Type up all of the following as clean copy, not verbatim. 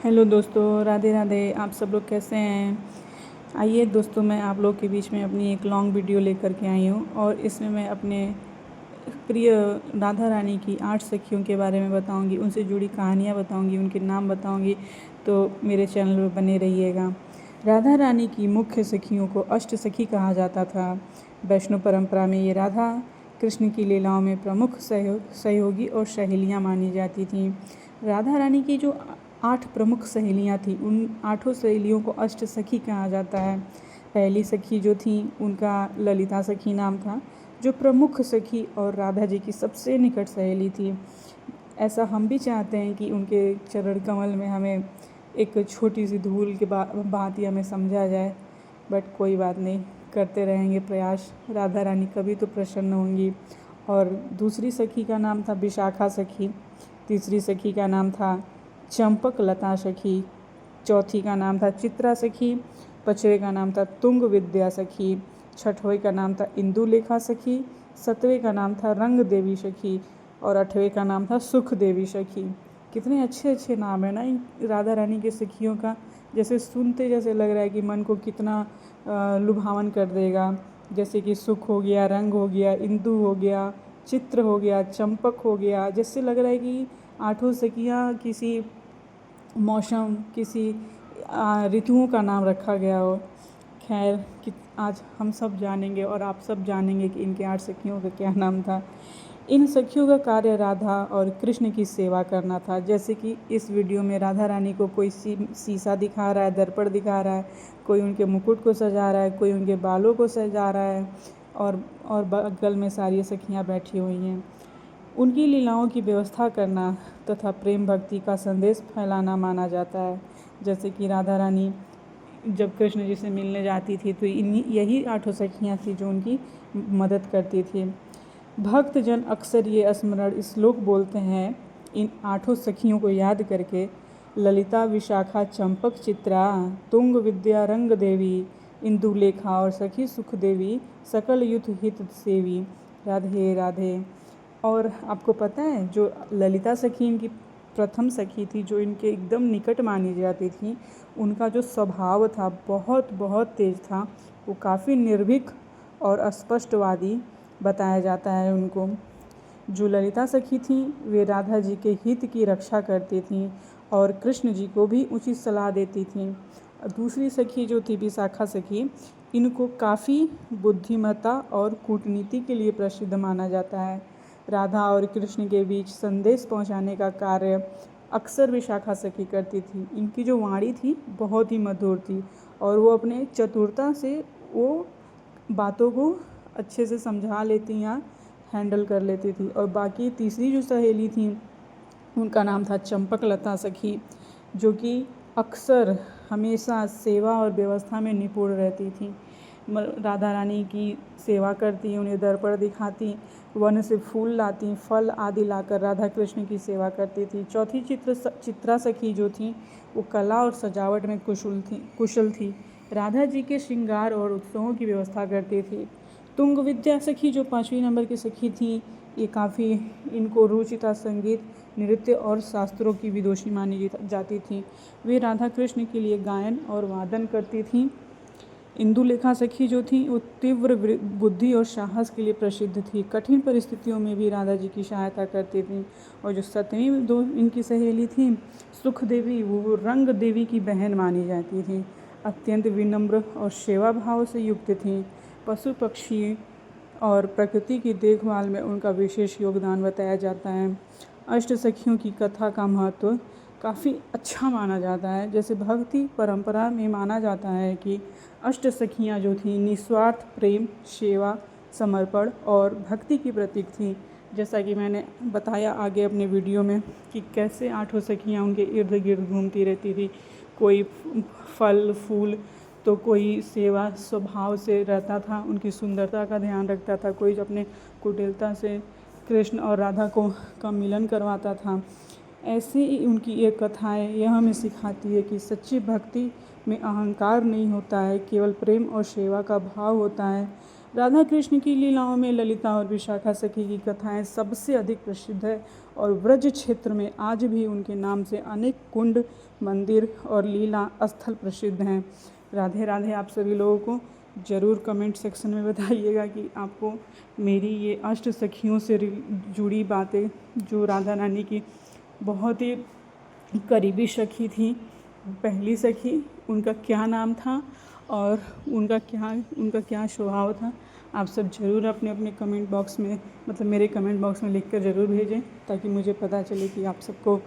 Hello दोस्तों, राधे राधे। आप सब लोग कैसे हैं? आइए दोस्तों, मैं आप लोग के बीच में अपनी एक लॉन्ग वीडियो लेकर के आई हूँ और इसमें मैं अपने प्रिय राधा रानी की 8 सखियों के बारे में बताऊंगी, उनसे जुड़ी कहानियाँ बताऊंगी, उनके नाम बताऊंगी। तो मेरे चैनल पर बने रहिएगा। राधा रानी की मुख्य सखियों को अष्ट सखी कहा जाता था। वैष्णव परंपरा में ये राधा कृष्ण की लीलाओं में प्रमुख सहयोगी और सहेलियाँ मानी जाती थीं। राधा रानी की जो 8 प्रमुख सहेलियाँ थीं, उन 8 सहेलियों को अष्ट सखी कहा जाता है। पहली सखी जो थी उनका ललिता सखी नाम था, जो प्रमुख सखी और राधा जी की सबसे निकट सहेली थी। ऐसा हम भी चाहते हैं कि उनके चरण कमल में हमें एक छोटी सी धूल के बात ही हमें समझा जाए, बट कोई बात नहीं, करते रहेंगे प्रयास। राधा रानी कभी तो प्रसन्न होंगी। और दूसरी सखी का नाम था विशाखा सखी। तीसरी सखी का नाम था चंपक लता सखी। चौथी का नाम था चित्रा सखी। पाँचवें का नाम था तुंग विद्या सखी। छठवें का नाम था इंदुलेखा सखी। सातवें का नाम था रंग देवी सखी। और 8वें का नाम था सुख देवी सखी। कितने अच्छे अच्छे नाम है ना इन राधा रानी के सखियों का। जैसे सुनते जैसे लग रहा है कि मन को कितना लुभावन कर देगा। जैसे कि सुख हो गया, रंग हो गया, इंदु हो गया, चित्र हो गया, चंपक हो गया। जैसे लग रहा है कि 8 सखियाँ किसी मौसम, किसी ऋतुओं का नाम रखा गया हो। खैर कि आज हम सब जानेंगे और आप सब जानेंगे कि इनके 8 सखियों का क्या नाम था। इन सखियों का कार्य राधा और कृष्ण की सेवा करना था। जैसे कि इस वीडियो में राधा रानी को कोई शीशा दिखा रहा है, दर्पण दिखा रहा है, कोई उनके मुकुट को सजा रहा है, कोई उनके बालों को सजा रहा है, और बगल में सारी सखियाँ बैठी हुई हैं। उनकी लीलाओं की व्यवस्था करना तथा प्रेम भक्ति का संदेश फैलाना माना जाता है। जैसे कि राधा रानी जब कृष्ण जी से मिलने जाती थी तो यही 8 सखियाँ थी जो उनकी मदद करती थी। भक्तजन अक्सर ये स्मरण श्लोक बोलते हैं इन 8 सखियों को याद करके: ललिता, विशाखा, चंपक, चित्रा, तुंग विद्या, रंग देवी, इंदुलेखा और सखी सुख देवी, सकल युथ हित सेवी, राधे राधे। और आपको पता है जो ललिता सखी इनकी प्रथम सखी थी, जो इनके एकदम निकट मानी जाती थी, उनका जो स्वभाव था बहुत बहुत तेज था। वो काफ़ी निर्भीक और स्पष्टवादी बताया जाता है उनको। जो ललिता सखी थी वे राधा जी के हित की रक्षा करती थीं और कृष्ण जी को भी उचित सलाह देती थीं। दूसरी सखी जो थी विशाखा सखी, इनको काफ़ी बुद्धिमत्ता और कूटनीति के लिए प्रसिद्ध माना जाता है। राधा और कृष्ण के बीच संदेश पहुंचाने का कार्य अक्सर विशाखा सखी करती थी। इनकी जो वाणी थी बहुत ही मधुर थी और वो अपने चतुरता से वो बातों को अच्छे से समझा लेती या हैंडल कर लेती थी। और बाकी तीसरी जो सहेली थी उनका नाम था चंपक लता सखी, जो कि अक्सर हमेशा सेवा और व्यवस्था में निपुण रहती थी। राधा रानी की सेवा करती, उन्हें दर्पण दिखाती, वन से फूल लाती, फल आदि लाकर राधा कृष्ण की सेवा करती थी। चौथी चित्रा सखी जो थी वो कला और सजावट में कुशल थी। राधा जी के श्रृंगार और उत्सवों की व्यवस्था करती थी। तुंग विद्या सखी जो 5वीं नंबर की सखी थी, ये काफ़ी इनको रुचि था संगीत, नृत्य और शास्त्रों की विदुषी मानी जाती थी। वे राधा कृष्ण के लिए गायन और वादन करती थीं। इंदुलेखा सखी जो थी वो तीव्र बुद्धि और साहस के लिए प्रसिद्ध थी। कठिन परिस्थितियों में भी राधा जी की सहायता करती थी। और जो 7वीं दो इनकी सहेली थी सुख देवी, वो रंग देवी की बहन मानी जाती थी। अत्यंत विनम्र और सेवा भाव से युक्त थी। पशु पक्षी और प्रकृति की देखभाल में उनका विशेष योगदान बताया जाता है। अष्ट सखियों की कथा का महत्व काफ़ी अच्छा माना जाता है। जैसे भक्ति परंपरा में माना जाता है कि अष्ट सखियाँ जो थीं निस्वार्थ प्रेम, सेवा, समर्पण और भक्ति की प्रतीक थीं। जैसा कि मैंने बताया आगे अपने वीडियो में कि कैसे 8 सखियाँ उनके इर्द गिर्द घूमती रहती थी। कोई फल फूल तो कोई सेवा स्वभाव से रहता था, उनकी सुंदरता का ध्यान रखता था, कोई अपने कुटिलता से कृष्ण और राधा को का मिलन करवाता था। ऐसे ही उनकी ये कथाएँ यह हमें सिखाती है कि सच्ची भक्ति में अहंकार नहीं होता है, केवल प्रेम और सेवा का भाव होता है। राधा कृष्ण की लीलाओं में ललिता और विशाखा सखी की कथाएं सबसे अधिक प्रसिद्ध है और ब्रज क्षेत्र में आज भी उनके नाम से अनेक कुंड, मंदिर और लीला स्थल प्रसिद्ध हैं। राधे राधे। आप सभी लोगों को ज़रूर कमेंट सेक्शन में बताइएगा कि आपको मेरी ये अष्ट सखियों से जुड़ी बातें, जो राधा रानी की बहुत ही करीबी सखी थी, पहली सखी, उनका क्या नाम था और उनका क्या स्वभाव था, आप सब ज़रूर अपने अपने कमेंट बॉक्स में, मतलब मेरे कमेंट बॉक्स में लिखकर ज़रूर भेजें, ताकि मुझे पता चले कि आप सबको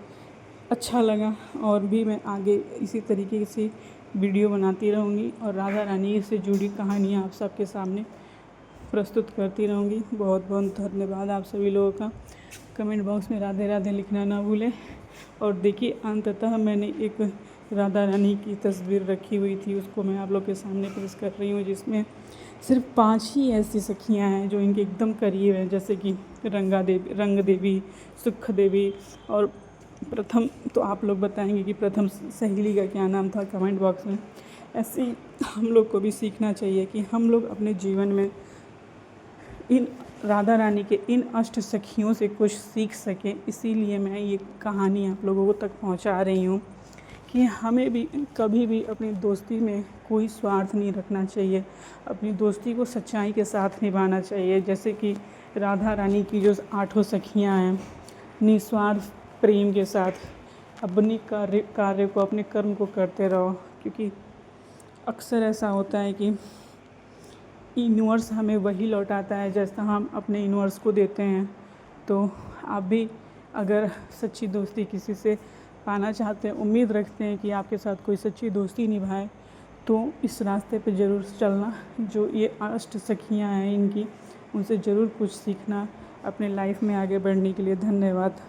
अच्छा लगा। और भी मैं आगे इसी तरीके से वीडियो बनाती रहूँगी और राधा रानी से जुड़ी कहानियाँ आप सबके सामने प्रस्तुत करती रहूँगी। बहुत बहुत धन्यवाद आप सभी लोगों का। कमेंट बॉक्स में राधे राधे लिखना ना भूलें। और देखिए, अंततः मैंने एक राधा रानी की तस्वीर रखी हुई थी, उसको मैं आप लोग के सामने पेश कर रही हूँ, जिसमें सिर्फ 5 ही ऐसी सखियाँ हैं जो इनके एकदम करीब हैं, जैसे कि रंग देवी, सुख देवी और प्रथम। तो आप लोग बताएंगे कि प्रथम सहेली का क्या नाम था कमेंट बॉक्स में। ऐसे ही हम लोग को भी सीखना चाहिए कि हम लोग अपने जीवन में इन राधा रानी के इन अष्ट सखियों से कुछ सीख सकें। इसीलिए मैं ये कहानी आप लोगों तक पहुंचा रही हूँ कि हमें भी कभी भी अपनी दोस्ती में कोई स्वार्थ नहीं रखना चाहिए, अपनी दोस्ती को सच्चाई के साथ निभाना चाहिए। जैसे कि राधा रानी की जो 8 सखियाँ हैं, निस्वार्थ प्रेम के साथ अपनी कार्य को, अपने कर्म को करते रहो, क्योंकि अक्सर ऐसा होता है कि यूनिवर्स हमें वही लौटाता है जैसा हम अपने यूनिवर्स को देते हैं। तो आप भी अगर सच्ची दोस्ती किसी से पाना चाहते हैं, उम्मीद रखते हैं कि आपके साथ कोई सच्ची दोस्ती निभाए, तो इस रास्ते पे ज़रूर चलना। जो ये अष्ट सखियाँ हैं इनकी, उनसे ज़रूर कुछ सीखना अपने लाइफ में आगे बढ़ने के लिए। धन्यवाद।